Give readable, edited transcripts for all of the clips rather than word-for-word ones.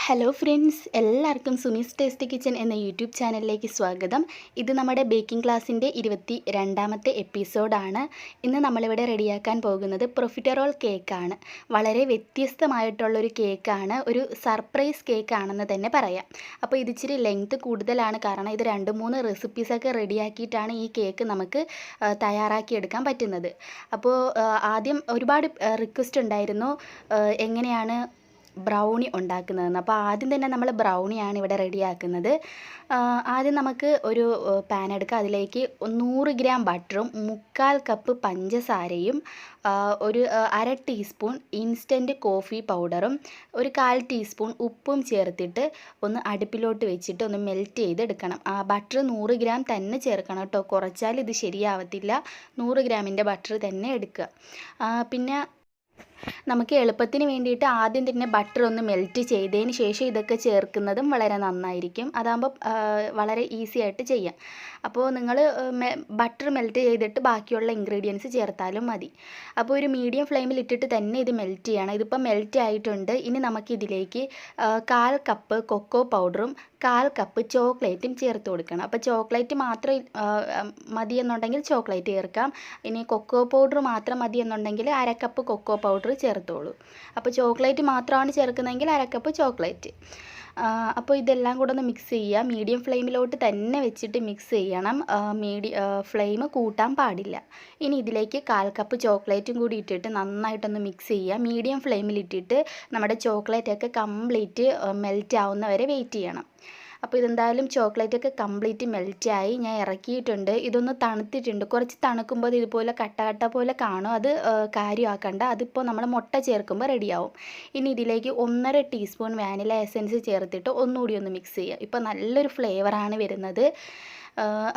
Hello friends, എല്ലാവർക്കും Sumi's tasty kitchen എന്ന YouTube ചാനലിലേക്ക് സ്വാഗതം. ഇത് നമ്മുടെ ബേക്കിംഗ് ക്ലാസ്സിൻ്റെ 22ാമത്തെ എപ്പിസോഡാണ്. ഇന്ന് നമ്മളിവിടെ റെഡിയാക്കാൻ പോകുന്നത് പ്രൊഫിറ്ററോൾ കേക്കാണ്. വളരെ വ്യത്യസ്തമായിട്ടുള്ളൊരു കേക്കാണ്, ഒരു സർപ്രൈസ് കേക്കാണെന്ന് തന്നെ പറയാം. അപ്പോൾ ഇത് ഇച്ചിരി ലെങ്ത്ത് കൂടുതലാണ്, കാരണം ഇത് 2-3 റെസിപ്പീസൊക്കെ റെഡിയാക്കിയിട്ടാണ് ഈ കേക്ക് നമുക്ക് തയ്യാറാക്കിയെടുക്കാൻ പറ്റുന്നത്. അപ്പോൾ ആദ്യം ഒരുപാട് റിക്വസ്റ്റ് ഉണ്ടായിരുന്നു എങ്ങനെയാണ് ബ്രൗണി ഉണ്ടാക്കുന്നതെന്ന്. അപ്പോൾ ആദ്യം തന്നെ നമ്മൾ ബ്രൗണിയാണ് ഇവിടെ റെഡിയാക്കുന്നത്. ആദ്യം നമുക്ക് ഒരു പാൻ എടുക്കുക. അതിലേക്ക് 100 ഗ്രാം ബട്ടറും 1/4 കപ്പ് പഞ്ചസാരയും ഒരു 1/2 ടീസ്പൂൺ ഇൻസ്റ്റൻറ്റ് കോഫി പൗഡറും ഒരു 1/4 ടീസ്പൂൺ ഉപ്പും ചേർത്തിട്ട് ഒന്ന് അടുപ്പിലോട്ട് വെച്ചിട്ട് ഒന്ന് മെൽറ്റ് ചെയ്തെടുക്കണം. ബട്ടർ 100 ഗ്രാം തന്നെ ചേർക്കണം കേട്ടോ, കുറച്ചാൽ ഇത് ശരിയാവത്തില്ല. 100 ഗ്രാമിൻ്റെ ബട്ടർ തന്നെ എടുക്കുക. പിന്നെ നമുക്ക് എളുപ്പത്തിന് വേണ്ടിയിട്ട് ആദ്യം തന്നെ ബട്ടർ ഒന്ന് മെൽറ്റ് ചെയ്തതിന് ശേഷം ഇതൊക്കെ ചേർക്കുന്നതും വളരെ നന്നായിരിക്കും. അതാകുമ്പോൾ വളരെ ഈസി ആയിട്ട് ചെയ്യാം. അപ്പോൾ നിങ്ങൾ ബട്ടർ മെൽറ്റ് ചെയ്തിട്ട് ബാക്കിയുള്ള ഇൻഗ്രീഡിയൻസ് ചേർത്താലും മതി. അപ്പോൾ ഒരു മീഡിയം ഫ്ലെയിമിൽ ഇട്ടിട്ട് തന്നെ ഇത് മെൽറ്റ് ചെയ്യണം. ഇതിപ്പോൾ മെൽറ്റ് ആയിട്ടുണ്ട്. ഇനി നമുക്കിതിലേക്ക് 1/4 കപ്പ് കൊക്കോ പൗഡറും 1/4 കപ്പ് ചോക്ലേറ്റും ചേർത്ത് കൊടുക്കണം. അപ്പോൾ ചോക്ലേറ്റ് മാത്രം മതി എന്നുണ്ടെങ്കിൽ ചോക്ലേറ്റ് ചേർക്കാം. ഇനി കൊക്കോ പൗഡർ മാത്രം മതി എന്നുണ്ടെങ്കിൽ 1/2 കപ്പ് കൊക്കോ പൗഡർ ചേർത്തോളൂ. അപ്പോൾ ചോക്ലേറ്റ് മാത്രമാണ് ചേർക്കുന്നതെങ്കിൽ 1/2 കപ്പ് ചോക്ലേറ്റ്. അപ്പോൾ ഇതെല്ലാം കൂടെ ഒന്ന് മിക്സ് ചെയ്യുക. മീഡിയം ഫ്ലെയിമിലോട്ട് തന്നെ വെച്ചിട്ട് മിക്സ് ചെയ്യണം. ഫ്ലെയിം കൂട്ടാൻ പാടില്ല. ഇനി ഇതിലേക്ക് 1/4 കപ്പ് ചോക്ലേറ്റും കൂടി ഇട്ടിട്ട് നന്നായിട്ടൊന്ന് മിക്സ് ചെയ്യുക. മീഡിയം ഫ്ലെയിമിലിട്ടിട്ട് നമ്മുടെ ചോക്ലേറ്റൊക്കെ കംപ്ലീറ്റ് മെൽറ്റ് ആവുന്നവരെ വെയിറ്റ് ചെയ്യണം. അപ്പോൾ ഇതെന്തായാലും ചോക്ലേറ്റൊക്കെ കംപ്ലീറ്റ് മെൽറ്റായി ഞാൻ ഇറക്കിയിട്ടുണ്ട്. ഇതൊന്ന് തണുത്തിട്ടുണ്ട്. കുറച്ച് തണുക്കുമ്പോൾ ഇതുപോലെ കട്ട പോലെ കാണും. അത് കാര്യമാക്കണ്ട. അതിപ്പോൾ നമ്മൾ മുട്ട ചേർക്കുമ്പോൾ റെഡിയാവും. ഇനി ഇതിലേക്ക് 1/2 ടീസ്പൂൺ വാനില എസൻസ് ചേർത്തിട്ട് ഒന്നുകൂടി ഒന്ന് മിക്സ് ചെയ്യുക. ഇപ്പോൾ നല്ലൊരു ഫ്ലേവറാണ് വരുന്നത്.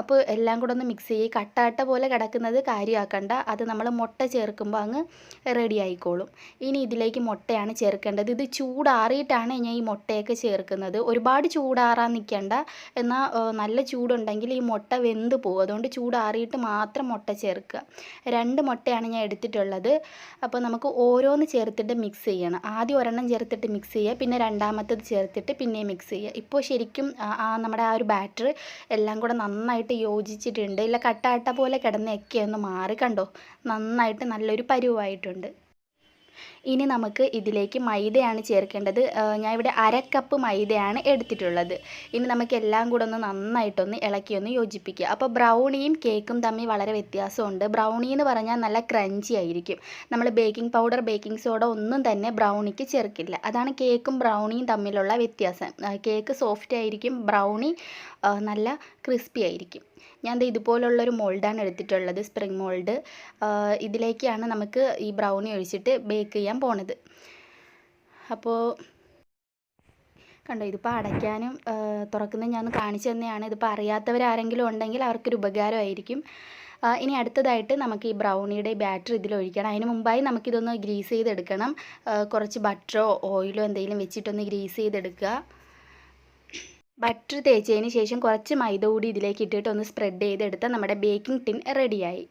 അപ്പോൾ എല്ലാം കൂടെ ഒന്ന് മിക്സ് ചെയ്യുക. കട്ട പോലെ കിടക്കുന്നത് കാര്യമാക്കണ്ട. അത് നമ്മൾ മുട്ട ചേർക്കുമ്പോൾ അങ്ങ് റെഡി ആയിക്കോളും. ഇനി ഇതിലേക്ക് മുട്ടയാണ് ചേർക്കേണ്ടത്. ഇത് ചൂടാറിയിട്ടാണ് ഞാൻ ഈ മുട്ടയൊക്കെ ചേർക്കുന്നത്. ഒരുപാട് ചൂടാറാൻ നിൽക്കേണ്ട. എന്നാൽ നല്ല ചൂടുണ്ടെങ്കിൽ ഈ മുട്ട വെന്ത് പോകും. അതുകൊണ്ട് ചൂടാറിയിട്ട് മാത്രം മുട്ട ചേർക്കുക. 2 മുട്ടയാണ് ഞാൻ എടുത്തിട്ടുള്ളത്. അപ്പോൾ നമുക്ക് ഓരോന്ന് ചേർത്തിട്ട് മിക്സ് ചെയ്യണം. ആദ്യം ഒരെണ്ണം ചേർത്തിട്ട് മിക്സ് ചെയ്യുക, പിന്നെ രണ്ടാമത്തത് ചേർത്തിട്ട് പിന്നെയും മിക്സ് ചെയ്യുക. ഇപ്പോൾ ശരിക്കും നമ്മുടെ ആ ഒരു ബാറ്റർ എല്ലാം കൂടെ നന്നായിട്ട് യോജിച്ചിട്ടുണ്ട്. ഇല്ല കട്ട പോലെ കിടന്നൊക്കെ ഒന്ന് മാറി കണ്ടോ, നന്നായിട്ട് നല്ലൊരു പരുവായിട്ടുണ്ട്. ഇനി നമുക്ക് ഇതിലേക്ക് മൈദയാണ് ചേർക്കേണ്ടത്. ഞാൻ ഇവിടെ 1/2 കപ്പ് മൈദയാണ് എടുത്തിട്ടുള്ളത്. ഇനി നമുക്ക് എല്ലാം കൂടെ ഒന്ന് നന്നായിട്ടൊന്ന് ഇളക്കിയൊന്ന് യോജിപ്പിക്കുക. അപ്പോൾ ബ്രൗണിയും കേക്കും തമ്മിൽ വളരെ വ്യത്യാസമുണ്ട്. ബ്രൗണി എന്ന് പറഞ്ഞാൽ നല്ല ക്രഞ്ചി ആയിരിക്കും. നമ്മൾ ബേക്കിംഗ് പൗഡർ, ബേക്കിംഗ് സോഡ ഒന്നും തന്നെ ബ്രൗണിക്ക് ചേർക്കില്ല. അതാണ് കേക്കും ബ്രൗണിയും തമ്മിലുള്ള വ്യത്യാസം. കേക്ക് സോഫ്റ്റ് ആയിരിക്കും, ബ്രൗണി നല്ല ക്രിസ്പി ആയിരിക്കും. ഞാൻ ഇതുപോലുള്ളൊരു മോൾഡാണ് എടുത്തിട്ടുള്ളത്, സ്പ്രിംഗ് മോൾഡ്. ഇതിലേക്കാണ് നമുക്ക് ഈ ബ്രൗണി ഒഴിച്ചിട്ട് ബേക്ക് ചെയ്യാൻ പോണത്. അപ്പോൾ കണ്ടോ, ഇതിപ്പോൾ അടയ്ക്കാനും തുറക്കുന്നത് ഞാൻ കാണിച്ചു തന്നെയാണ്. ഇതിപ്പോൾ അറിയാത്തവരാരെങ്കിലും ഉണ്ടെങ്കിൽ അവർക്കൊരു ഉപകാരമായിരിക്കും. ഇനി അടുത്തതായിട്ട് നമുക്ക് ഈ ബ്രൗണിയുടെ ബാറ്റർ ഇതിലൊഴിക്കണം. അതിന് മുമ്പായി നമുക്കിതൊന്ന് ഗ്രീസ് ചെയ്തെടുക്കണം. കുറച്ച് ബട്ടറോ ഓയിലോ എന്തെങ്കിലും വെച്ചിട്ടൊന്ന് ഗ്രീസ് ചെയ്തെടുക്കുക. ബട്ടർ തേച്ചതിന് ശേഷം കുറച്ച് മൈദ കൂടി ഇതിലേക്ക് ഇട്ടിട്ട് ഒന്ന് സ്പ്രെഡ് ചെയ്തെടുത്താൽ നമ്മുടെ ബേക്കിംഗ് ടിൻ റെഡിയായി.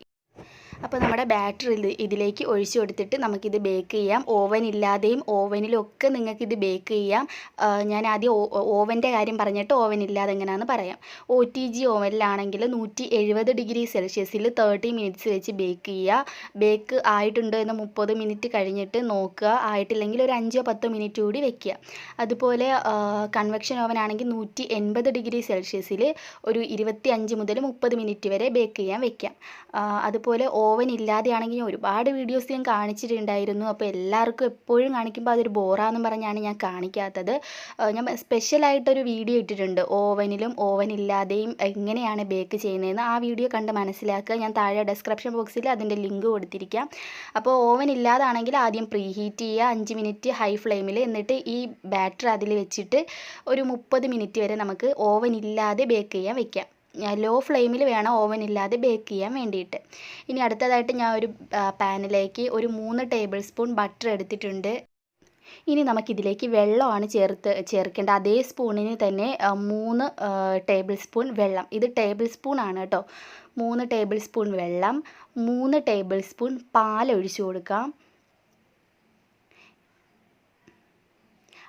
അപ്പോൾ നമ്മുടെ ബാറ്റർ ഇതിലേക്ക് ഒഴിച്ചു കൊടുത്തിട്ട് നമുക്കിത് ബേക്ക് ചെയ്യാം. ഓവൻ ഇല്ലാതെയും ഓവനിലൊക്കെ നിങ്ങൾക്കിത് ബേക്ക് ചെയ്യാം. ഞാൻ ആദ്യം ഓവൻ്റെ കാര്യം പറഞ്ഞിട്ട് ഓവൻ ഇല്ലാതെ എങ്ങനെയാണെന്ന് പറയാം. OTG ഓവനിലാണെങ്കിൽ 170 ഡിഗ്രി സെൽഷ്യസിൽ 30 മിനിറ്റ്സ് വെച്ച് ബേക്ക് ചെയ്യുക. ബേക്ക് ആയിട്ടുണ്ടോ എന്ന് 30 മിനിറ്റ് കഴിഞ്ഞിട്ട് നോക്കുക. ആയിട്ടില്ലെങ്കിൽ ഒരു 5-10 മിനിറ്റ് കൂടി വെക്കുക. അതുപോലെ കൺവെക്ഷൻ ഓവൻ ആണെങ്കിൽ 180 ഡിഗ്രി സെൽഷ്യസിൽ ഒരു 25 മുതൽ 30 മിനിറ്റ് വരെ ബേക്ക് ചെയ്യാൻ വെക്കാം. അതുപോലെ ഓവൻ ഇല്ലാതെയാണെങ്കിൽ ഒരുപാട് വീഡിയോസ് ഞാൻ കാണിച്ചിട്ടുണ്ടായിരുന്നു. അപ്പോൾ എല്ലാവർക്കും എപ്പോഴും കാണിക്കുമ്പോൾ അതൊരു ബോറാന്ന് പറഞ്ഞാണ് ഞാൻ കാണിക്കാത്തത്. ഞാൻ സ്പെഷ്യലായിട്ടൊരു വീഡിയോ ഇട്ടിട്ടുണ്ട്, ഓവനിലും ഓവൻ ഇല്ലാതെയും എങ്ങനെയാണ് ബേക്ക് ചെയ്യുന്നതെന്ന്. ആ വീഡിയോ കണ്ട് മനസ്സിലാക്കുക. ഞാൻ താഴെ ഡിസ്ക്രിപ്ഷൻ ബോക്സിൽ അതിൻ്റെ ലിങ്ക് കൊടുത്തിരിക്കാം. അപ്പോൾ ഓവൻ ഇല്ലാതാണെങ്കിൽ ആദ്യം പ്രീ ഹീറ്റ് ചെയ്യുക 5 മിനിറ്റ് ഹൈ ഫ്ലെയിമിൽ. എന്നിട്ട് ഈ ബാറ്റർ അതിൽ വെച്ചിട്ട് ഒരു 30 മിനിറ്റ് വരെ നമുക്ക് ഓവൻ ഇല്ലാതെ ബേക്ക് ചെയ്യാൻ വെക്കാം. ലോ ഫ്ലെയിമിൽ വേണം ഓവൻ ഇല്ലാതെ ബേക്ക് ചെയ്യാൻ വേണ്ടിയിട്ട്. ഇനി അടുത്തതായിട്ട് ഞാൻ ഒരു പാനിലേക്ക് ഒരു 3 ടേബിൾ സ്പൂൺ ബട്ടർ എടുത്തിട്ടുണ്ട്. ഇനി നമുക്കിതിലേക്ക് വെള്ളമാണ് ചേർക്കേണ്ടത്. അതേ സ്പൂണിന് തന്നെ 3 ടേബിൾ സ്പൂൺ വെള്ളം. ഇത് ടേബിൾ സ്പൂൺ ആണ് കേട്ടോ. 3 ടേബിൾ സ്പൂൺ വെള്ളം, 3 ടേബിൾ സ്പൂൺ പാൽ ഒഴിച്ചു കൊടുക്കാം.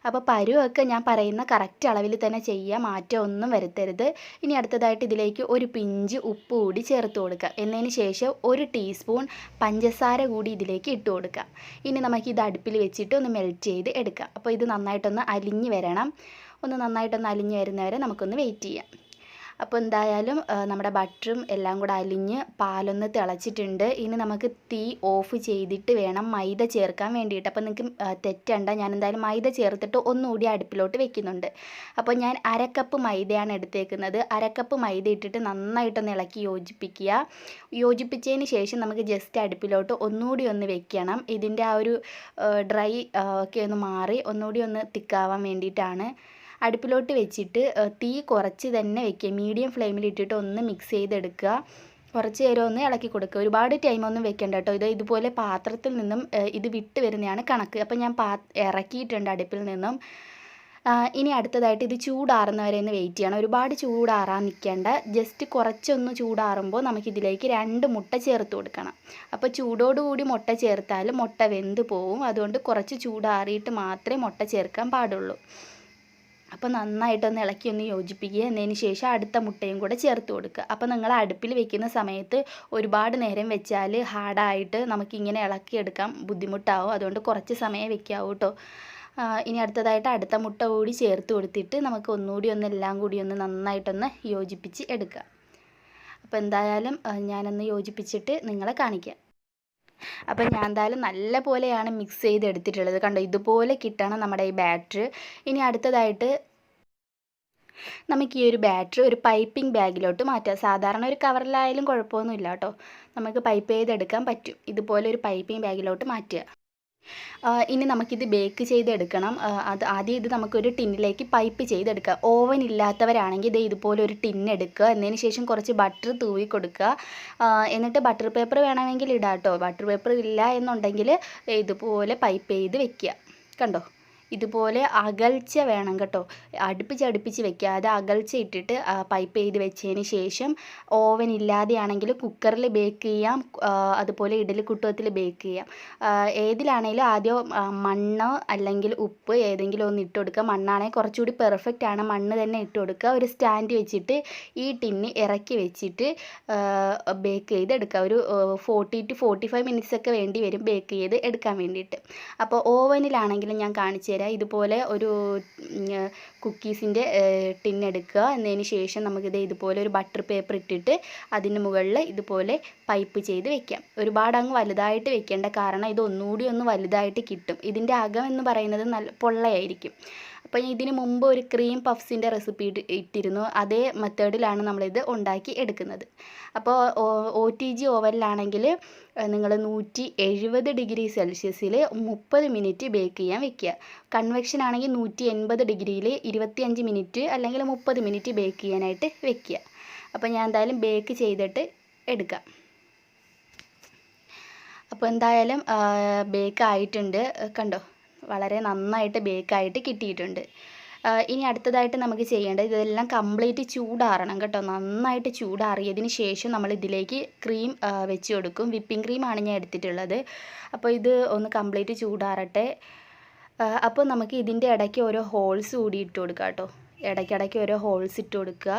അപ്പോൾ പരുവൊക്കെ ഞാൻ പറയുന്ന കറക്റ്റ് അളവിൽ തന്നെ ചെയ്യുക, മാറ്റം ഒന്നും വരുത്തരുത്. ഇനി അടുത്തതായിട്ട് ഇതിലേക്ക് ഒരു പിഞ്ച് ഉപ്പ് കൂടി ചേർത്ത് കൊടുക്കുക. എന്നതിന് ശേഷം 1 ടീസ്പൂൺ പഞ്ചസാര കൂടി ഇതിലേക്ക് ഇട്ട് കൊടുക്കുക. ഇനി നമുക്കിത് അടുപ്പിൽ വെച്ചിട്ട് ഒന്ന് മെൽറ്റ് ചെയ്ത് എടുക്കാം. അപ്പോൾ ഇത് നന്നായിട്ടൊന്ന് അലിഞ്ഞ് വരണം. നന്നായിട്ടൊന്ന് അലിഞ്ഞ് വരുന്നവരെ നമുക്കൊന്ന് വെയിറ്റ് ചെയ്യാം. അപ്പോൾ എന്തായാലും നമ്മുടെ ബട്ടറും എല്ലാം കൂടെ അലിഞ്ഞ് പാലൊന്ന് തിളച്ചിട്ടുണ്ട്. ഇനി നമുക്ക് തീ ഓഫ് ചെയ്തിട്ട് വേണം മൈദ ചേർക്കാൻ വേണ്ടിയിട്ട്. അപ്പോൾ നിങ്ങൾക്ക് തെറ്റണ്ട, ഞാൻ എന്തായാലും മൈദ ചേർത്തിട്ട് ഒന്നുകൂടി അടുപ്പിലോട്ട് വെക്കുന്നുണ്ട്. അപ്പോൾ ഞാൻ 1/2 കപ്പ് മൈദയാണ് എടുത്തേക്കുന്നത്. 1/2 കപ്പ് മൈദ ഇട്ടിട്ട് നന്നായിട്ടൊന്ന് ഇളക്കി യോജിപ്പിക്കുക. യോജിപ്പിച്ചതിന് ശേഷം നമുക്ക് ജസ്റ്റ് അടുപ്പിലോട്ട് ഒന്നുകൂടി ഒന്ന് വെക്കണം. ഇതിൻ്റെ ആ ഒരു ഡ്രൈ ഒക്കെ ഒന്ന് മാറി ഒന്നുകൂടി ഒന്ന് തിക്കാവാൻ വേണ്ടിയിട്ടാണ്. അടുപ്പിലോട്ട് വെച്ചിട്ട് തീ കുറച്ച് തന്നെ വെക്കുക. മീഡിയം ഫ്ലെയിമിൽ ഇട്ടിട്ട് ഒന്ന് മിക്സ് ചെയ്തെടുക്കുക. കുറച്ച് നേരം ഒന്ന് ഇളക്കി കൊടുക്കുക. ഒരുപാട് ടൈമൊന്നും വെക്കണ്ട കേട്ടോ. ഇതുപോലെ പാത്രത്തിൽ നിന്നും ഇത് വിട്ട് വരുന്നതാണ് കണക്ക്. അപ്പോൾ ഞാൻ ഇറക്കിയിട്ടുണ്ട് അടുപ്പിൽ നിന്നും. ഇനി അടുത്തതായിട്ട് ഇത് ചൂടാറുന്നവരെ ഒന്ന് വെയിറ്റ് ചെയ്യണം. ഒരുപാട് ചൂടാറാൻ നിൽക്കേണ്ട. ജസ്റ്റ് കുറച്ചൊന്ന് ചൂടാറുമ്പോൾ നമുക്കിതിലേക്ക് 2 മുട്ട ചേർത്ത് കൊടുക്കണം. അപ്പോൾ ചൂടോടുകൂടി മുട്ട ചേർത്താൽ മുട്ട വെന്ത് പോവും. അതുകൊണ്ട് കുറച്ച് ചൂടാറിയിട്ട് മാത്രമേ മുട്ട ചേർക്കാൻ പാടുള്ളൂ. അപ്പോൾ നന്നായിട്ടൊന്ന് ഇളക്കി ഒന്ന് യോജിപ്പിക്കുക. എന്നതിന് ശേഷം അടുത്ത മുട്ടയും കൂടെ ചേർത്ത് കൊടുക്കുക. അപ്പോൾ നിങ്ങൾ അടുപ്പിൽ വെക്കുന്ന സമയത്ത് ഒരുപാട് നേരം വെച്ചാൽ ഹാർഡായിട്ട് നമുക്കിങ്ങനെ ഇളക്കിയെടുക്കാൻ ബുദ്ധിമുട്ടാവും. അതുകൊണ്ട് കുറച്ച് സമയം വെക്കാവൂ കേട്ടോ. ഇനി അടുത്തതായിട്ട് അടുത്ത മുട്ട കൂടി ചേർത്ത് കൊടുത്തിട്ട് നമുക്ക് ഒന്നുകൂടി എല്ലാം കൂടി ഒന്ന് നന്നായിട്ടൊന്ന് യോജിപ്പിച്ച് എടുക്കുക. അപ്പോൾ എന്തായാലും ഞാനൊന്ന് യോജിപ്പിച്ചിട്ട് നിങ്ങളെ കാണിക്കാം. അപ്പോൾ ഞാൻ എന്തായാലും നല്ല പോലെയാണ് മിക്സ് ചെയ്തെടുത്തിട്ടുള്ളത്. കണ്ടോ, ഇതുപോലെ കിട്ടണം നമ്മുടെ ഈ ബാറ്റർ. ഇനി അടുത്തതായിട്ട് നമുക്ക് ഈ ഒരു ബാറ്റർ ഒരു പൈപ്പിംഗ് ബാഗിലോട്ട് മാറ്റാം. സാധാരണ ഒരു കവറിലായാലും കുഴപ്പമൊന്നുമില്ല കേട്ടോ. നമുക്ക് പൈപ്പ് ചെയ്തെടുക്കാൻ പറ്റും. ഇതുപോലെ ഒരു പൈപ്പിംഗ് ബാഗിലോട്ട് മാറ്റുക. ഇനി നമുക്കിത് ബേക്ക് ചെയ്തെടുക്കണം. ആദ്യം ഇത് നമുക്കൊരു ടിന്നിലേക്ക് പൈപ്പ് ചെയ്തെടുക്കുക. ഓവൻ ഇല്ലാത്തവരാണെങ്കിൽ ഇതുപോലെ ഒരു ടിന്നെടുക്കുക. എന്നതിന് ശേഷം കുറച്ച് ബട്ടർ തൂവി കൊടുക്കുക. എന്നിട്ട് ബട്ടർ പേപ്പർ വേണമെങ്കിൽ ഇടാം കേട്ടോ. ബട്ടർ പേപ്പർ ഇല്ല എന്നുണ്ടെങ്കിൽ ഇതുപോലെ പൈപ്പ് ചെയ്ത് വെക്കുക. കണ്ടോ, ഇതുപോലെ അകൽച്ച വേണം കേട്ടോ. അടുപ്പിച്ച് വെക്കാതെ അകൽച്ച ഇട്ടിട്ട് പൈപ്പ് ചെയ്ത് വെച്ചതിന് ശേഷം ഓവൻ ഇല്ലാതെയാണെങ്കിൽ കുക്കറിൽ ബേക്ക് ചെയ്യാം, അതുപോലെ ഇഡലിക്കുട്ടത്തിൽ ബേക്ക് ചെയ്യാം. ഏതിലാണെങ്കിലും ആദ്യം മണ്ണ് അല്ലെങ്കിൽ ഉപ്പ് ഏതെങ്കിലും ഒന്ന് ഇട്ട് കൊടുക്കുക. മണ്ണാണെങ്കിൽ കുറച്ചുകൂടി പെർഫെക്റ്റ് ആണ്. മണ്ണ് തന്നെ ഇട്ട് കൊടുക്കുക. ഒരു സ്റ്റാൻഡ് വെച്ചിട്ട് ഈ ടിന്ന് ഇറക്കി വെച്ചിട്ട് ബേക്ക് ചെയ്തെടുക്കുക. ഒരു 40 to 45 മിനിറ്റ്സ് ഒക്കെ വേണ്ടി വരും ബേക്ക് ചെയ്ത് എടുക്കാൻ വേണ്ടിയിട്ട്. അപ്പോൾ ഓവനിലാണെങ്കിലും ഞാൻ കാണിച്ചു തരാം. ഇതുപോലെ ഒരു കുക്കീസിൻ്റെ ടിന്നെടുക്കുക. എന്നതിന് ശേഷം നമുക്കിത് ഇതുപോലെ ഒരു ബട്ടർ പേപ്പർ ഇട്ടിട്ട് അതിന് മുകളിൽ ഇതുപോലെ പൈപ്പ് ചെയ്ത് വെക്കാം. ഒരുപാട് അങ്ങ് വലുതായിട്ട് വെക്കേണ്ട, കാരണം ഇത് ഒന്നുകൂടി ഒന്ന് വലുതായിട്ട് കിട്ടും. ഇതിൻ്റെ അകം എന്ന് പറയുന്നത് നല്ല പൊള്ളയായിരിക്കും. അപ്പോൾ ഇതിന് മുമ്പ് ഒരു ക്രീം പഫ്സിൻ്റെ റെസിപ്പി ഇട്ടിരുന്നു. അതേ മെത്തേഡിലാണ് നമ്മളിത് ഉണ്ടാക്കി എടുക്കുന്നത്. അപ്പോൾ OTG ഓവനിലാണെങ്കിൽ നിങ്ങൾ 170 ഡിഗ്രി സെൽഷ്യസിൽ 30 മിനിറ്റ് ബേക്ക് ചെയ്യാൻ വെക്കുക. കൺവെക്ഷൻ ആണെങ്കിൽ 180 ഡിഗ്രിയിൽ 25 മിനിറ്റ് അല്ലെങ്കിൽ 30 മിനിറ്റ് ബേക്ക് ചെയ്യാനായിട്ട് വെക്കുക. അപ്പോൾ ഞാൻ എന്തായാലും ബേക്ക് ചെയ്തിട്ട് എടുക്കാം. അപ്പോൾ എന്തായാലും ബേക്ക് ആയിട്ടുണ്ട്. കണ്ടോ, വളരെ നന്നായിട്ട് ബേക്കായിട്ട് കിട്ടിയിട്ടുണ്ട്. ഇനി അടുത്തതായിട്ട് നമുക്ക് ചെയ്യേണ്ടത് ഇതെല്ലാം കംപ്ലീറ്റ് ചൂടാറണം കേട്ടോ. നന്നായിട്ട് ചൂടാറിയതിന് ശേഷം നമ്മൾ ഇതിലേക്ക് ക്രീം വെച്ച് കൊടുക്കും. വിപ്പിംഗ് ക്രീമാണ് ഞാൻ എടുത്തിട്ടുള്ളത്. അപ്പോൾ ഇത് ഒന്ന് കംപ്ലീറ്റ് ചൂടാറട്ടെ. അപ്പോൾ നമുക്ക് ഇതിൻ്റെ ഇടയ്ക്ക് ഓരോ ഹോൾസ് കൂടി ഇട്ട് കൊടുക്കാം കേട്ടോ. ഇടയ്ക്കിടയ്ക്ക് ഓരോ ഹോൾസ് ഇട്ട് കൊടുക്കുക.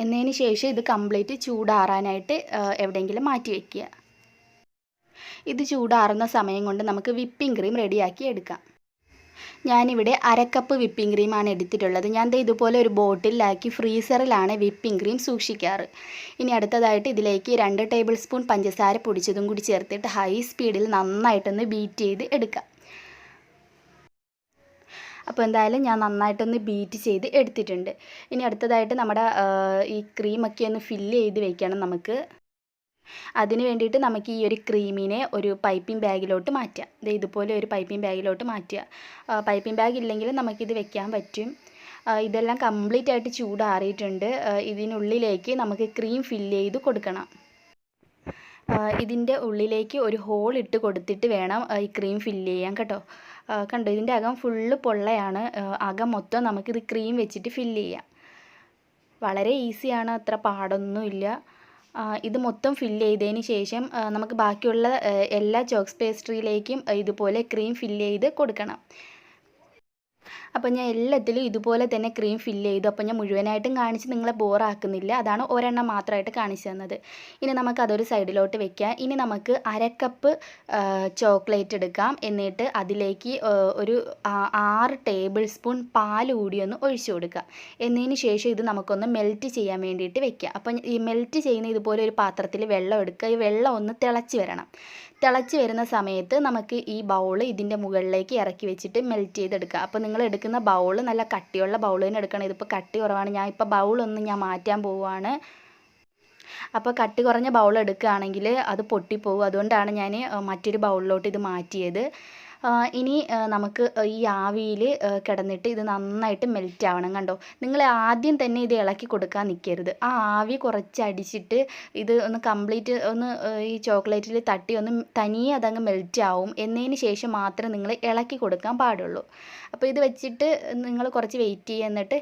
എന്നതിന് ശേഷം ഇത് കംപ്ലീറ്റ് ചൂടാറാനായിട്ട് എവിടെയെങ്കിലും മാറ്റി വയ്ക്കുക. ഇത് ചൂടാറുന്ന സമയം കൊണ്ട് നമുക്ക് വിപ്പിംഗ് ക്രീം റെഡിയാക്കി എടുക്കാം. ഞാനിവിടെ 1/2 കപ്പ് വിപ്പിംഗ് ക്രീമാണ് എടുത്തിട്ടുള്ളത്. ഞാൻ ഇതുപോലെ ഒരു ബോട്ടിലാക്കി ഫ്രീസറിലാണ് വിപ്പിംഗ് ക്രീം സൂക്ഷിക്കാറ്. ഇനി അടുത്തതായിട്ട് ഇതിലേക്ക് 2 ടേബിൾ സ്പൂൺ പഞ്ചസാര പൊടിച്ചതും കൂടി ചേർത്തിട്ട് ഹൈ സ്പീഡിൽ നന്നായിട്ടൊന്ന് ബീറ്റ് ചെയ്ത് എടുക്കാം. അപ്പോൾ എന്തായാലും ഞാൻ നന്നായിട്ടൊന്ന് ബീറ്റ് ചെയ്ത് എടുത്തിട്ടുണ്ട്. ഇനി അടുത്തതായിട്ട് നമ്മുടെ ഈ ക്രീമൊക്കെ ഒന്ന് ഫില്ല് ചെയ്ത് വെക്കണം നമുക്ക്. അതിന് വേണ്ടിയിട്ട് നമുക്ക് ഈ ഒരു ക്രീമിനെ ഒരു പൈപ്പിംഗ് ബാഗിലോട്ട് മാറ്റാം. ഇതുപോലെ ഒരു പൈപ്പിംഗ് ബാഗിലോട്ട് മാറ്റുക. പൈപ്പിംഗ് ബാഗ് ഇല്ലെങ്കിൽ നമുക്കിത് വെക്കാൻ പറ്റും. ഇതെല്ലാം കംപ്ലീറ്റ് ആയിട്ട് ചൂടാറിയിട്ടുണ്ട്. ഇതിനുള്ളിലേക്ക് നമുക്ക് ക്രീം ഫില്ല് ചെയ്ത് കൊടുക്കണം. ഇതിൻ്റെ ഉള്ളിലേക്ക് ഒരു ഹോൾ ഇട്ട് കൊടുത്തിട്ട് വേണം ഈ ക്രീം ഫില്ല് ചെയ്യാൻ കേട്ടോ. കണ്ടോ, ഇതിൻ്റെ അകം ഫുള്ള് പൊള്ളയാണ്. അകം മൊത്തം നമുക്കിത് ക്രീം വെച്ചിട്ട് ഫില്ല് ചെയ്യാം. വളരെ ഈസിയാണ്, അത്ര പാടൊന്നുമില്ല. ഇത് മൊത്തം ഫില്ല് ചെയ്തതിന് ശേഷം നമുക്ക് ബാക്കിയുള്ള എല്ലാ ചോക്സ് പേസ്ട്രിയിലേക്കും ഇതുപോലെ ക്രീം ഫില്ല് ചെയ്ത് കൊടുക്കണം. അപ്പോൾ ഞാൻ എല്ലാത്തിലും ഇതുപോലെ തന്നെ ക്രീം ഫില്ല് ചെയ്തു. അപ്പോൾ ഞാൻ മുഴുവനായിട്ടും കാണിച്ച് നിങ്ങളെ ബോറാക്കുന്നില്ല, അതാണ് ഒരെണ്ണം മാത്രമായിട്ട് കാണിച്ചു തന്നത്. ഇനി നമുക്കതൊരു സൈഡിലോട്ട് വെക്കാം. ഇനി നമുക്ക് 1/2 കപ്പ് ചോക്ലേറ്റ് എടുക്കാം. എന്നിട്ട് അതിലേക്ക് ഒരു 6 ടേബിൾ സ്പൂൺ പാൽ കൂടി ഒന്ന് ഒഴിച്ചു കൊടുക്കുക. എന്നതിന് ശേഷം ഇത് നമുക്കൊന്ന് മെൽറ്റ് ചെയ്യാൻ വേണ്ടിയിട്ട് വെക്കാം. അപ്പം ഈ മെൽറ്റ് ചെയ്യുന്ന ഇതുപോലെ ഒരു പാത്രത്തിൽ വെള്ളം എടുക്കുക. ഈ വെള്ളം ഒന്ന് തിളച്ച് വരണം. തിളച്ച് വരുന്ന സമയത്ത് നമുക്ക് ഈ ബൗൾ ഇതിൻ്റെ മുകളിലേക്ക് ഇറക്കി വെച്ചിട്ട് മെൽറ്റ് ചെയ്തെടുക്കുക. അപ്പോൾ നിങ്ങൾ എടുക്കുന്ന ബൗൾ നല്ല കട്ടിയുള്ള ബൗൾ തന്നെ എടുക്കണം. ഇതിപ്പോൾ കട്ടി കുറവാണ്, ഞാൻ ഇപ്പോൾ ബൗളൊന്ന് ഞാൻ മാറ്റാൻ പോവുകയാണ്. അപ്പോൾ കട്ടി കുറഞ്ഞ ബൗൾ എടുക്കുകയാണെങ്കിൽ അത് പൊട്ടിപ്പോവും, അതുകൊണ്ടാണ് ഞാൻ മറ്റൊരു ബൗളിലോട്ട് ഇത് മാറ്റിയത്. ഇനി നമുക്ക് ഈ ആവിയിൽ കിടന്നിട്ട് ഇത് നന്നായിട്ട് മെൽറ്റ് ആവണം. കണ്ടോ, നിങ്ങൾ ആദ്യം തന്നെ ഇത് ഇളക്കി കൊടുക്കാൻ നിൽക്കരുത്. ആ ആവി കുറച്ച് അടിച്ചിട്ട് ഇത് ഒന്ന് കംപ്ലീറ്റ് ഒന്ന് ഈ ചോക്ലേറ്റിൽ തട്ടി ഒന്ന് തനിയെ അതങ്ങ് മെൽറ്റ് ആവും. എന്നതിന് ശേഷം മാത്രമേ നിങ്ങൾ ഇളക്കി കൊടുക്കാൻ പാടുള്ളൂ. അപ്പോൾ ഇത് വെച്ചിട്ട് നിങ്ങൾ കുറച്ച് വെയിറ്റ് ചെയ്യുക, എന്നിട്ട്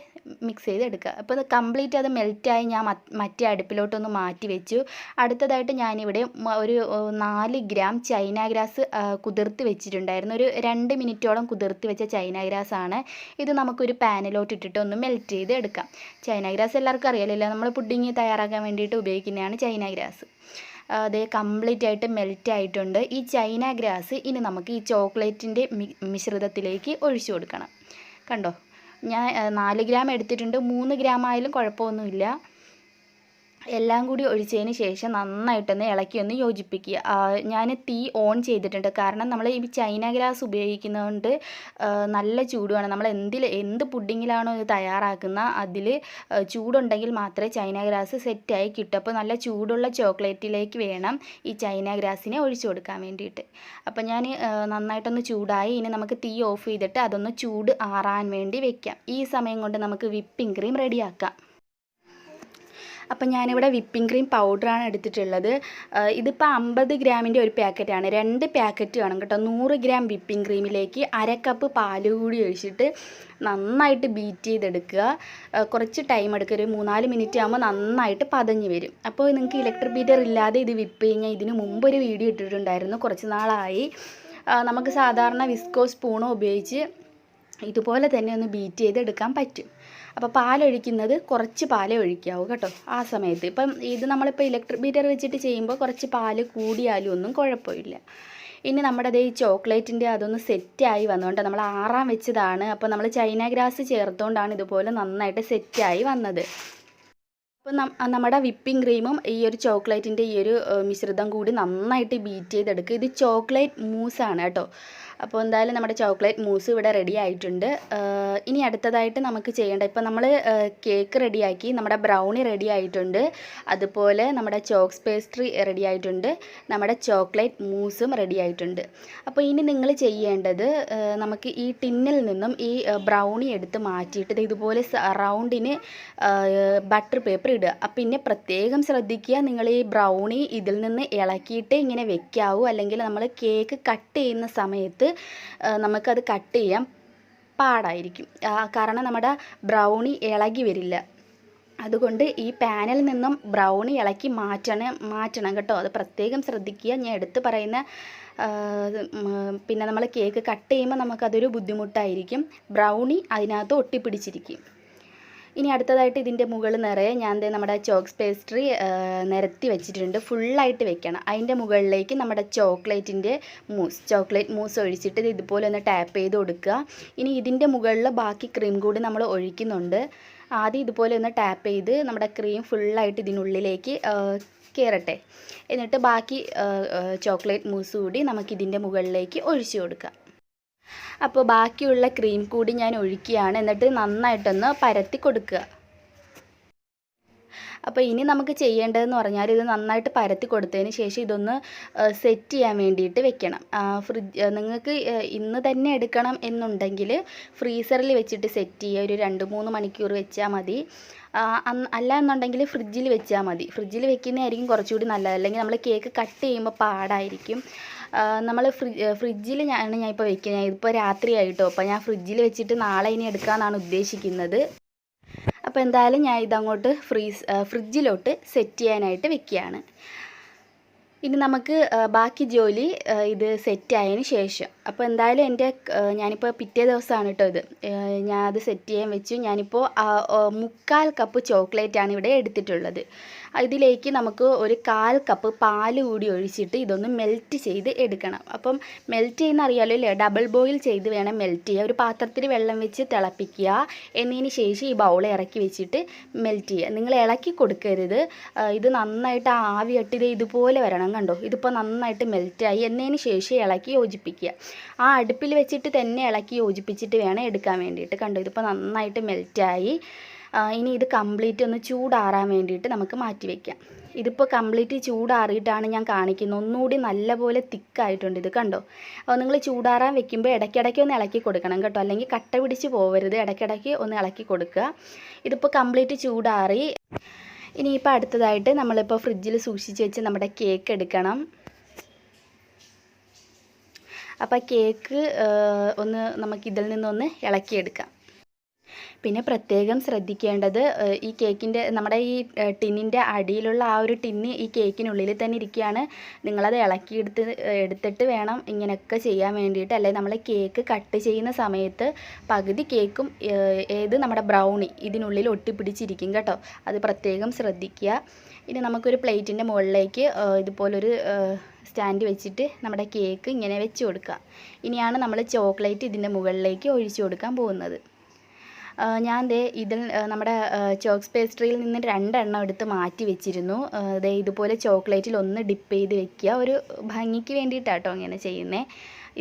മിക്സ് ചെയ്തെടുക്കുക. അപ്പോൾ ഇത് കംപ്ലീറ്റ് അത് മെൽറ്റായി ഞാൻ മറ്റേ അടുപ്പിലോട്ടൊന്ന് മാറ്റി വെച്ചു. അടുത്തതായിട്ട് ഞാനിവിടെ ഒരു 4 ഗ്രാം ചൈന ഗ്രാസ് കുതിർത്ത് വെച്ചിട്ടുണ്ടായിരുന്നു. ഒരു 2 മിനിറ്റോളം കുതിർത്ത് വെച്ച ചൈന ഗ്രാസ് ആണ്. ഇത് നമുക്കൊരു പാനിലോട്ട് ഇട്ടിട്ട് ഒന്ന് മെൽറ്റ് ചെയ്ത് എടുക്കാം. ചൈന ഗ്രാസ് എല്ലാവർക്കും അറിയാലോ, നമ്മൾ പുഡിങ് തയ്യാറാക്കാൻ വേണ്ടിയിട്ട് ഉപയോഗിക്കുന്നതാണ് ചൈന ഗ്രാസ്. അത് കംപ്ലീറ്റ് ആയിട്ട് മെൽറ്റ് ആയിട്ടുണ്ട്. ഈ ചൈന ഗ്രാസ് ഇനി നമുക്ക് ഈ ചോക്ലേറ്റിൻ്റെ മിശ്രിതത്തിലേക്ക് ഒഴിച്ചു കൊടുക്കണം. കണ്ടോ, ഞാൻ 4 ഗ്രാം എടുത്തിട്ടുണ്ട്. 3 ഗ്രാം ആയാലും കുഴപ്പമൊന്നുമില്ല. എല്ലാം കൂടി ഒഴിച്ചതിന് ശേഷം നന്നായിട്ടൊന്ന് ഇളക്കി ഒന്ന് യോജിപ്പിക്കുക. ഞാൻ തീ ഓൺ ചെയ്തിട്ടുണ്ട്, കാരണം നമ്മൾ ഈ ചൈന ഗ്രാസ് ഉപയോഗിക്കുന്നതുകൊണ്ട് നല്ല ചൂടുമാണ്. നമ്മൾ എന്ത് പുഡിങ്ങിലാണോ ഇത് തയ്യാറാക്കുന്ന അതിൽ ചൂടുണ്ടെങ്കിൽ മാത്രമേ ചൈന ഗ്രാസ് സെറ്റായി കിട്ടും. അപ്പോൾ നല്ല ചൂടുള്ള ചോക്ലേറ്റിലേക്ക് വേണം ഈ ചൈന ഗ്രാസിനെ ഒഴിച്ചു കൊടുക്കാൻ വേണ്ടിയിട്ട്. അപ്പോൾ ഞാൻ നന്നായിട്ടൊന്ന് ചൂടായി. ഇനി നമുക്ക് തീ ഓഫ് ചെയ്തിട്ട് അതൊന്ന് ചൂട് ആറാൻ വേണ്ടി വെക്കാം. ഈ സമയം കൊണ്ട് നമുക്ക് വിപ്പിംഗ് ക്രീം റെഡിയാക്കാം. അപ്പം ഞാനിവിടെ വിപ്പിംഗ് ക്രീം പൗഡറാണ് എടുത്തിട്ടുള്ളത്. ഇതിപ്പോൾ 50 ഗ്രാമിൻ്റെ ഒരു പാക്കറ്റാണ്. 2 പാക്കറ്റ് വേണം കേട്ടോ. 100 ഗ്രാം വിപ്പിംഗ് ക്രീമിലേക്ക് 1/2 കപ്പ് പാൽ കൂടി ഒഴിച്ചിട്ട് നന്നായിട്ട് ബീറ്റ് ചെയ്തെടുക്കുക. കുറച്ച് ടൈം എടുക്കുക. ഒരു 3-4 മിനിറ്റ് ആകുമ്പോൾ നന്നായിട്ട് പതഞ്ഞ് വരും. അപ്പോൾ നിങ്ങൾക്ക് ഇലക്ട്രിക് ബീറ്റർ ഇല്ലാതെ ഇത് വിപ്പ് കഴിഞ്ഞാൽ ഇതിന് മുമ്പൊരു വീഡിയോ ഇട്ടിട്ടുണ്ടായിരുന്നു, കുറച്ച് നാളായി. നമുക്ക് സാധാരണ വിസ്കോ സ്പൂണോ ഉപയോഗിച്ച് ഇതുപോലെ തന്നെ ഒന്ന് ബീറ്റ് ചെയ്തെടുക്കാൻ പറ്റും. അപ്പോൾ പാലൊഴിക്കുന്നത് കുറച്ച് പാലേ ഒഴിക്കാവൂ കേട്ടോ ആ സമയത്ത്. ഇപ്പം ഇത് നമ്മളിപ്പോൾ ഇലക്ട്രിക് ബീറ്റർ വെച്ചിട്ട് ചെയ്യുമ്പോൾ കുറച്ച് പാല് കൂടിയാലും ഒന്നും കുഴപ്പമില്ല. ഇനി നമ്മുടെ ഈ ചോക്ലേറ്റിൻ്റെ അതൊന്ന് സെറ്റായി വന്നുകൊണ്ട് നമ്മൾ ആറാൻ വെച്ചതാണ്. അപ്പോൾ നമ്മൾ ചൈന ഗ്രാസ് ചേർത്തുകൊണ്ടാണ് ഇതുപോലെ നന്നായിട്ട് സെറ്റായി വന്നത്. അപ്പോൾ നമ്മുടെ വിപ്പിംഗ് ക്രീമും ഈ ഒരു ചോക്ലേറ്റിൻ്റെ ഈ ഒരു മിശ്രിതം കൂടി നന്നായിട്ട് ബീറ്റ് ചെയ്തെടുക്കുക. ഇത് ചോക്ലേറ്റ് മൂസാണ് കേട്ടോ. അപ്പോൾ എന്തായാലും നമ്മുടെ ചോക്ലേറ്റ് മൂസ് ഇവിടെ റെഡി ആയിട്ടുണ്ട്. ഇനി അടുത്തതായിട്ട് നമുക്ക് ചെയ്യേണ്ട, ഇപ്പോൾ നമ്മൾ കേക്ക് റെഡിയാക്കി, നമ്മുടെ ബ്രൗണി റെഡി ആയിട്ടുണ്ട്, അതുപോലെ നമ്മുടെ ചോക്സ് പേസ്ട്രി റെഡി ആയിട്ടുണ്ട്, നമ്മുടെ ചോക്ലേറ്റ് മൂസും റെഡി ആയിട്ടുണ്ട്. അപ്പോൾ ഇനി നിങ്ങൾ ചെയ്യേണ്ടത്, നമുക്ക് ഈ ടിന്നിൽ നിന്നും ഈ ബ്രൗണി എടുത്ത് മാറ്റിയിട്ട് ഇതുപോലെ റൗണ്ടിന് ബട്ടർ പേപ്പർ ഇടുക. പിന്നെ പ്രത്യേകം ശ്രദ്ധിക്കുക, നിങ്ങൾ ഈ ബ്രൗണി ഇതിൽ നിന്ന് ഇളക്കിയിട്ട് ഇങ്ങനെ വെക്കാവൂ, അല്ലെങ്കിൽ നമ്മൾ കേക്ക് കട്ട് ചെയ്യുന്ന സമയത്ത് നമുക്കത് കട്ട് ചെയ്യാൻ പാടായിരിക്കും. കാരണം നമ്മുടെ ബ്രൗണി ഇളകി വരില്ല. അതുകൊണ്ട് ഈ പാനിൽ നിന്നും ബ്രൗണി ഇളക്കി മാറ്റണം കേട്ടോ. അത് പ്രത്യേകം ശ്രദ്ധിക്കുക. ഞാൻ എടുത്ത് പറയുന്ന പിന്നെ നമ്മൾ കേക്ക് കട്ട് ചെയ്യുമ്പോൾ നമുക്കതൊരു ബുദ്ധിമുട്ടായിരിക്കും. ബ്രൗണി അതിനകത്ത് ഒട്ടിപ്പിടിച്ചിരിക്കും. ഇനി അടുത്തതായിട്ട് ഇതിൻ്റെ മുകളിൽ നിറയെ ഞാൻ നമ്മുടെ ചോക്സ് പേസ്ട്രി നിരത്തി വെച്ചിട്ടുണ്ട്. ഫുള്ളായിട്ട് വെക്കണം. അതിൻ്റെ മുകളിലേക്ക് നമ്മുടെ ചോക്ലേറ്റ് മൂസ് ഒഴിച്ചിട്ട് ഇതുപോലെ ഒന്ന് ടാപ്പ് ചെയ്ത് കൊടുക്കുക. ഇനി ഇതിൻ്റെ മുകളിൽ ബാക്കി ക്രീം കൂടി നമ്മൾ ഒഴിക്കുന്നുണ്ട്. ആദ്യം ഇതുപോലെ ഒന്ന് ടാപ്പ് ചെയ്ത് നമ്മുടെ ക്രീം ഫുള്ളായിട്ട് ഇതിനുള്ളിലേക്ക് കയറട്ടെ. എന്നിട്ട് ബാക്കി ചോക്ലേറ്റ് മൂസ് കൂടി നമുക്കിതിൻ്റെ മുകളിലേക്ക് ഒഴിച്ചു കൊടുക്കാം. അപ്പോൾ ബാക്കിയുള്ള ക്രീം കൂടി ഞാൻ ഒഴിക്കുകയാണ്. എന്നിട്ട് നന്നായിട്ടൊന്ന് പരത്തി കൊടുക്കുക. അപ്പോൾ ഇനി നമുക്ക് ചെയ്യേണ്ടതെന്ന് പറഞ്ഞാൽ ഇത് നന്നായിട്ട് പരത്തി കൊടുത്തതിന് ശേഷം ഇതൊന്ന് സെറ്റ് ചെയ്യാൻ വേണ്ടിയിട്ട് വെക്കണം. നിങ്ങൾക്ക് ഇന്ന് തന്നെ എടുക്കണം എന്നുണ്ടെങ്കിൽ ഫ്രീസറിൽ വെച്ചിട്ട് സെറ്റ് ചെയ്യുക. ഒരു 2-3 മണിക്കൂർ വെച്ചാൽ മതി. അല്ല എന്നുണ്ടെങ്കിൽ ഫ്രിഡ്ജിൽ വെച്ചാൽ മതി. ഫ്രിഡ്ജിൽ വെക്കുന്നതായിരിക്കും കുറച്ചുകൂടി നല്ലത്. അല്ലെങ്കിൽ നമ്മൾ കേക്ക് കട്ട് ചെയ്യുമ്പോൾ പാടായിരിക്കും. നമ്മൾ ഫ്രിഡ്ജിൽ ഞാൻ ഇപ്പോൾ വെക്കുന്നത്, ഇതിപ്പോൾ രാത്രിയായിട്ടോ. അപ്പോൾ ഞാൻ ഫ്രിഡ്ജിൽ വെച്ചിട്ട് നാളെ ഇനി എടുക്കാമെന്നാണ് ഉദ്ദേശിക്കുന്നത്. അപ്പോൾ എന്തായാലും ഞാൻ ഇതങ്ങോട്ട് ഫ്രിഡ്ജിലോട്ട് സെറ്റ് ചെയ്യാനായിട്ട് വെക്കുകയാണ്. ഇനി നമുക്ക് ബാക്കി ജോലി ഇത് സെറ്റ് ആയതിന് ശേഷം. അപ്പോൾ എന്തായാലും ഞാനിപ്പോൾ പിറ്റേ ദിവസമാണ് കേട്ടോ ഇത്. ഞാൻ അത് സെറ്റ് ചെയ്യാൻ വെച്ചു. ഞാനിപ്പോൾ 3/4 കപ്പ് ചോക്ലേറ്റാണ് ഇവിടെ എടുത്തിട്ടുള്ളത്. ഇതിലേക്ക് നമുക്ക് ഒരു 1/4 കപ്പ് പാൽ കൂടി ഒഴിച്ചിട്ട് ഇതൊന്ന് മെൽറ്റ് ചെയ്ത് എടുക്കണം. അപ്പം മെൽറ്റ് ചെയ്യുന്ന അറിയാലോ അല്ലേ, ഡബിൾ ബോയിൽ ചെയ്ത് വേണം മെൽറ്റ് ചെയ്യുക. ഒരു പാത്രത്തിൽ വെള്ളം വെച്ച് തിളപ്പിക്കുക. എന്നതിന് ശേഷം ഈ ബൗൾ ഇറക്കി വെച്ചിട്ട് മെൽറ്റ് ചെയ്യുക. നിങ്ങൾ ഇളക്കി കൊടുക്കരുത്. ഇത് നന്നായിട്ട് ആവി തട്ടി ഇതുപോലെ വരണം. കണ്ടോ, ഇതിപ്പോൾ നന്നായിട്ട് മെൽറ്റായി. എന്നതിന് ശേഷം ഇളക്കി യോജിപ്പിക്കുക. ആ അടുപ്പിൽ വെച്ചിട്ട് തന്നെ ഇളക്കി യോജിപ്പിച്ചിട്ട് വേണം എടുക്കാൻ വേണ്ടിയിട്ട്. കണ്ടോ, ഇതിപ്പോൾ നന്നായിട്ട് മെൽറ്റായി. ഇനി ഇത് കംപ്ലീറ്റ് ഒന്ന് ചൂടാറാൻ വേണ്ടിയിട്ട് നമുക്ക് മാറ്റി വയ്ക്കാം. ഇതിപ്പോൾ കംപ്ലീറ്റ് ചൂടാറിയിട്ടാണ് ഞാൻ കാണിക്കുന്നത്. ഒന്നുകൂടി നല്ലപോലെ തിക്കായിട്ടുണ്ട് ഇത്. കണ്ടോ, അപ്പോൾ നിങ്ങൾ ചൂടാറാൻ വെക്കുമ്പോൾ ഇടയ്ക്കിടയ്ക്ക് ഒന്ന് ഇളക്കി കൊടുക്കണം കേട്ടോ, അല്ലെങ്കിൽ കട്ട പിടിച്ച് പോവരുത്. ഇടയ്ക്കിടയ്ക്ക് ഒന്ന് ഇളക്കി കൊടുക്കുക. ഇതിപ്പോൾ കംപ്ലീറ്റ് ചൂടാറി. ഇനിയിപ്പോൾ അടുത്തതായിട്ട് നമ്മളിപ്പോൾ ഫ്രിഡ്ജിൽ സൂക്ഷിച്ച് വെച്ച് നമ്മുടെ കേക്ക് എടുക്കണം. അപ്പോൾ കേക്ക് നമുക്കിതിൽ നിന്നൊന്ന് ഇളക്കിയെടുക്കാം. പിന്നെ പ്രത്യേകം ശ്രദ്ധിക്കേണ്ടത്, ഈ കേക്കിൻ്റെ നമ്മുടെ ഈ ടിന്നിൻ്റെ അടിയിലുള്ള ആ ഒരു ടിന്ന് ഈ കേക്കിനുള്ളിൽ തന്നെ ഇരിക്കുകയാണ്. നിങ്ങളത് എടുത്തിട്ട് വേണം ഇങ്ങനെയൊക്കെ ചെയ്യാൻ വേണ്ടിയിട്ട്. അല്ലെങ്കിൽ നമ്മൾ കേക്ക് കട്ട് ചെയ്യുന്ന സമയത്ത് പകുതി കേക്കും നമ്മുടെ ബ്രൗണി ഇതിനുള്ളിൽ ഒട്ടിപ്പിടിച്ചിരിക്കും കേട്ടോ. അത് പ്രത്യേകം ശ്രദ്ധിക്കുക. ഇനി നമുക്കൊരു പ്ലേറ്റിൻ്റെ മുകളിലേക്ക് ഇതുപോലൊരു സ്റ്റാൻഡ് വെച്ചിട്ട് നമ്മുടെ കേക്ക് ഇങ്ങനെ വെച്ച് കൊടുക്കുക. ഇനിയാണ് നമ്മൾ ചോക്ലേറ്റ് ഇതിൻ്റെ മുകളിലേക്ക് ഒഴിച്ചു കൊടുക്കാൻ പോകുന്നത്. ഞാൻ ഇതിൽ നമ്മുടെ ചോക്സ് പേസ്ട്രിയിൽ നിന്ന് 2 എണ്ണം എടുത്ത് മാറ്റി വെച്ചിരുന്നു. ഇതുപോലെ ചോക്ലേറ്റിൽ ഒന്ന് ഡിപ്പ് ചെയ്ത് വെക്കുക. ഒരു ഭംഗിക്ക് വേണ്ടിയിട്ടാട്ടോ അങ്ങനെ ചെയ്യുന്നത്.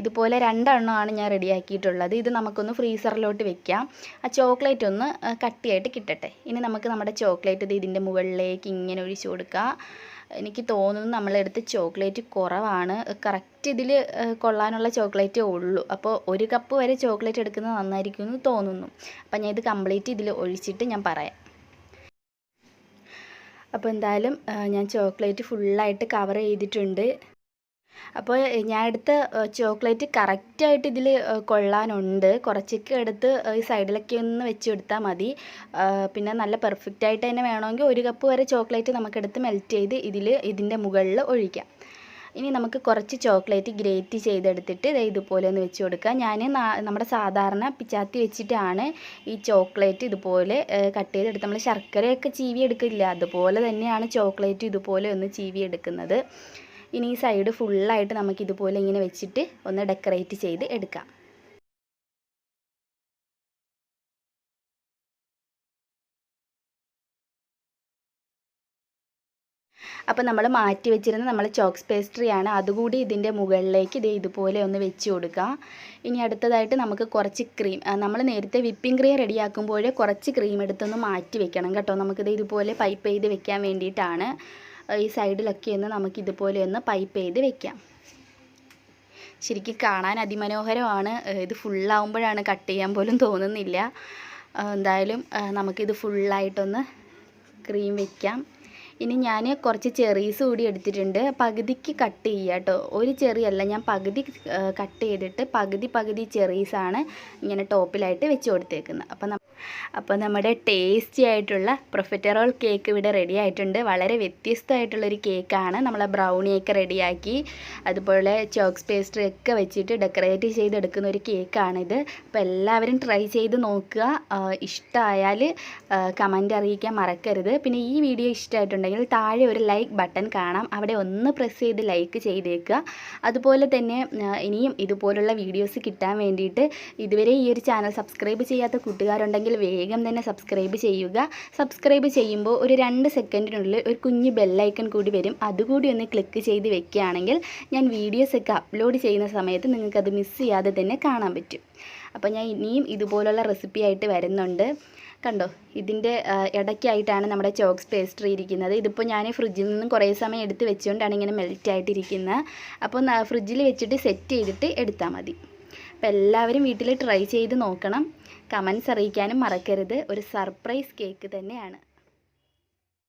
ഇതുപോലെ 2 എണ്ണമാണ് ഞാൻ റെഡിയാക്കിയിട്ടുള്ളത്. ഇത് നമുക്കൊന്ന് ഫ്രീസറിലോട്ട് വെക്കാം. ആ ചോക്ലേറ്റ് ഒന്ന് കട്ടിയായിട്ട് കിട്ടട്ടെ. ഇനി നമുക്ക് നമ്മുടെ ചോക്ലേറ്റ് ഇതിൻ്റെ മുകളിലേക്ക് ഇങ്ങനെ ഒഴിച്ചു കൊടുക്കുക. എനിക്ക് തോന്നുന്നു നമ്മളെടുത്ത് ചോക്ലേറ്റ് കുറവാണ്. കറക്റ്റ് ഇതിൽ കൊള്ളാനുള്ള ചോക്ലേറ്റേ ഉള്ളൂ. അപ്പോൾ 1 കപ്പ് വരെ ചോക്ലേറ്റ് എടുക്കുന്നത് നന്നായിരിക്കും എന്ന് തോന്നുന്നു. അപ്പം ഞാൻ ഇത് കംപ്ലീറ്റ് ഇതിൽ ഒഴിച്ചിട്ട് ഞാൻ പറയാം. അപ്പോൾ എന്തായാലും ഞാൻ ചോക്ലേറ്റ് ഫുള്ളായിട്ട് കവർ ചെയ്തിട്ടുണ്ട്. അപ്പോൾ ഞാൻ എടുത്ത ചോക്ലേറ്റ് കറക്റ്റായിട്ട് ഇതിൽ കൊള്ളാനുണ്ട്. കുറച്ചൊക്കെ എടുത്ത് ഈ സൈഡിലൊക്കെ ഒന്ന് വെച്ച് കൊടുത്താൽ മതി. പിന്നെ നല്ല പെർഫെക്റ്റായിട്ട് തന്നെ വേണമെങ്കിൽ 1 കപ്പ് വരെ ചോക്ലേറ്റ് നമുക്കെടുത്ത് മെൽറ്റ് ചെയ്ത് ഇതിൻ്റെ മുകളിൽ ഒഴിക്കാം. ഇനി നമുക്ക് കുറച്ച് ചോക്ലേറ്റ് ഗ്രേറ്റ് ചെയ്തെടുത്തിട്ട് ഇതുപോലെ ഒന്ന് വെച്ച് കൊടുക്കുക. ഞാൻ നമ്മുടെ സാധാരണ പിച്ചാത്തി വെച്ചിട്ടാണ് ഈ ചോക്ലേറ്റ് ഇതുപോലെ കട്ട് ചെയ്തെടുത്ത്. നമ്മൾ ശർക്കരയൊക്കെ ചീവി എടുക്കില്ല, അതുപോലെ തന്നെയാണ് ചോക്ലേറ്റ് ഇതുപോലെ ഒന്ന് ചീവി എടുക്കുന്നത്. ഇനി ഈ സൈഡ് ഫുള്ളായിട്ട് നമുക്കിതുപോലെ ഇങ്ങനെ വെച്ചിട്ട് ഒന്ന് ഡെക്കറേറ്റ് ചെയ്ത് എടുക്കാം. അപ്പോൾ നമ്മൾ മാറ്റി വെച്ചിരുന്ന നമ്മൾ ചോക്സ് പേസ്ട്രിയാണ്, അതുകൂടി ഇതിൻ്റെ മുകളിലേക്ക് ഇതുപോലെ ഒന്ന് വെച്ച് കൊടുക്കുക. ഇനി അടുത്തതായിട്ട് നമുക്ക് കുറച്ച് ക്രീം, നമ്മൾ നേരത്തെ വിപ്പിംഗ് ക്രീം റെഡിയാക്കുമ്പോൾ കുറച്ച് ക്രീം എടുത്തൊന്ന് മാറ്റി വെക്കണം കേട്ടോ. നമുക്കിത് ഇതുപോലെ പൈപ്പ് ചെയ്ത് വെക്കാൻ വേണ്ടിയിട്ടാണ്. ഈ സൈഡിലൊക്കെ ഒന്ന് നമുക്കിതുപോലെ ഒന്ന് പൈപ്പ് ചെയ്ത് വെക്കാം. ശരിക്കും കാണാൻ അതിമനോഹരമാണ്. ഇത് ഫുള്ളാവുമ്പോഴാണ് കട്ട് ചെയ്യാൻ പോലും തോന്നുന്നില്ല. എന്തായാലും നമുക്കിത് ഫുള്ളായിട്ടൊന്ന് ക്രീം വെക്കാം. ഇനി ഞാൻ കുറച്ച് ചെറീസ് കൂടി എടുത്തിട്ടുണ്ട്. പകുതിക്ക് കട്ട് ചെയ്യുക കേട്ടോ. ഒരു ചെറിയല്ല, ഞാൻ പകുതി കട്ട് ചെയ്തിട്ട് പകുതി ചെറീസാണ് ഇങ്ങനെ ടോപ്പിലായിട്ട് വെച്ച് കൊടുത്തേക്കുന്നത്. അപ്പോൾ നമ്മുടെ ടേസ്റ്റി ആയിട്ടുള്ള പ്രൊഫിറ്ററോൾ കേക്ക് ഇവിടെ റെഡി ആയിട്ടുണ്ട്. വളരെ വ്യത്യസ്തമായിട്ടുള്ളൊരു കേക്കാണ്. നമ്മൾ ബ്രൗണിയൊക്കെ റെഡിയാക്കി അതുപോലെ ചോക്സ് പേസ്ട്രി ഒക്കെ വെച്ചിട്ട് ഡെക്കറേറ്റ് ചെയ്തെടുക്കുന്ന ഒരു കേക്കാണിത്. അപ്പോൾ എല്ലാവരും ട്രൈ ചെയ്ത് നോക്കുക. ഇഷ്ടമായാൽ കമൻറ്റ് അറിയിക്കാൻ മറക്കരുത്. പിന്നെ ഈ വീഡിയോ ഇഷ്ടമായിട്ടുണ്ടെങ്കിൽ താഴെ ഒരു ലൈക്ക് ബട്ടൺ കാണാം, അവിടെ ഒന്ന് പ്രസ് ചെയ്ത് ലൈക്ക് ചെയ്തേക്കുക. അതുപോലെ തന്നെ ഇനിയും ഇതുപോലുള്ള വീഡിയോസ് കിട്ടാൻ വേണ്ടിയിട്ട് ഇതുവരെ ഈ ഒരു ചാനൽ സബ്സ്ക്രൈബ് ചെയ്യാത്ത കൂട്ടുകാരുണ്ടെങ്കിൽ വേഗം തന്നെ സബ്സ്ക്രൈബ് ചെയ്യുക. സബ്സ്ക്രൈബ് ചെയ്യുമ്പോൾ ഒരു 2 സെക്കൻഡിനുള്ളിൽ ഒരു കുഞ്ഞ് ബെല്ലൈക്കൺ കൂടി വരും. അതുകൂടി ഒന്ന് ക്ലിക്ക് ചെയ്ത് വെക്കുകയാണെങ്കിൽ ഞാൻ വീഡിയോസൊക്കെ അപ്ലോഡ് ചെയ്യുന്ന സമയത്ത് നിങ്ങൾക്കത് മിസ് ചെയ്യാതെ തന്നെ കാണാൻ പറ്റും. അപ്പോൾ ഞാൻ ഇനിയും ഇതുപോലുള്ള റെസിപ്പി ആയിട്ട് വരുന്നുണ്ട്. കണ്ടോ, ഇതിൻ്റെ ഇടയ്ക്കായിട്ടാണ് നമ്മുടെ ചോക്സ് പേസ്ട്രി ഇരിക്കുന്നത്. ഇതിപ്പോൾ ഞാൻ ഫ്രിഡ്ജിൽ നിന്നും കുറേ സമയം എടുത്ത് വെച്ചുകൊണ്ടാണ് ഇങ്ങനെ മെൽറ്റായിട്ടിരിക്കുന്നത്. അപ്പോൾ ഫ്രിഡ്ജിൽ വെച്ചിട്ട് സെറ്റ് ചെയ്തിട്ട് എടുത്താൽ മതി. അപ്പോൾ എല്ലാവരും വീട്ടിൽ ട്രൈ ചെയ്ത് നോക്കണം. കമൻറ്റ്സ് അറിയിക്കാനും മറക്കരുത്. ഒരു സർപ്രൈസ് കേക്ക് തന്നെയാണ്.